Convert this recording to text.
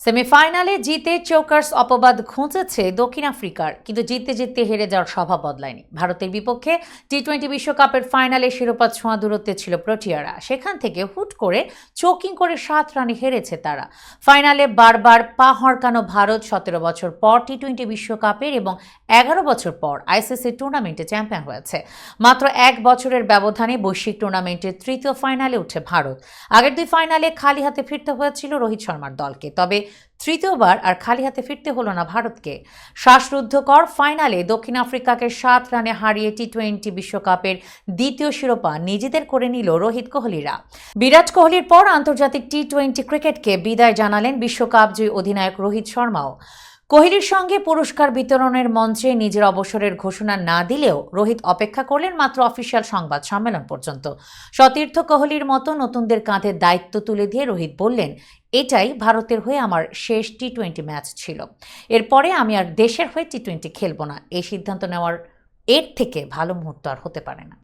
সেমিফাইনালে জিতে চোকার্স অপবাদ ঘুঁচেছে দক্ষিণ আফ্রিকার, কিন্তু জিততে জিততে হেরে যাওয়ার স্বভাব বদলায়নি। ভারতের বিপক্ষে টি-20 বিশ্বকাপের ফাইনালে শিরোপা ছোঁয়া দূরত্বে ছিল প্রোটিয়ারা। সেখান থেকে হুট করে চোকিং করে 7 রানে হেরেছে তারা। ফাইনালে বারবার পা হড়কানো ভারত 17 বছর পর টি-20 বিশ্বকাপের এবং 11 বছর পর আইসিসি টুর্নামেন্টে চ্যাম্পিয়ন হয়েছে। মাত্র 1 বছরের ব্যবধানে বৈশ্বিক টুর্নামেন্টের তৃতীয় ফাইনালে উঠে ভারত। আগের 2 ফাইনালে খালি হাতে ফিরতে হয়েছিল রোহিত শর্মার দলকে, তবে তৃতীয়বার আর খালি হাতে ফিরতে হলো না ভারতকে। শ্বাসরুদ্ধকর ফাইনালে দক্ষিণ আফ্রিকাকে 7 রানে হারিয়ে টি-20 বিশ্বকাপের দ্বিতীয় শিরোপা নিজেদের করে নিল রোহিত কোহলিরা। বিরাট কোহলির পর আন্তর্জাতিক টি-20 ক্রিকেটকে বিদায় জানালেন বিশ্বকাপ জয়ী অধিনায়ক রোহিত শর্মাও। কোহলির সঙ্গে পুরস্কার বিতরণের মঞ্চে নিজের অবসরের ঘোষণা না দিলেও রোহিত অপেক্ষা করলেন মাত্র অফিসিয়াল সংবাদ সম্মেলন পর্যন্ত। সতীর্থ কোহলির মতো নতুনদের কাঁধে দায়িত্ব তুলে দিয়ে রোহিত বললেন, এটাই ভারতের হয়ে আমার শেষ টি-20 ম্যাচ ছিল। এরপরে আমি আর দেশের হয়ে টি-20 খেলব না। এই সিদ্ধান্ত নেওয়ার এর থেকে ভালো মুহূর্ত আর হতে পারে না।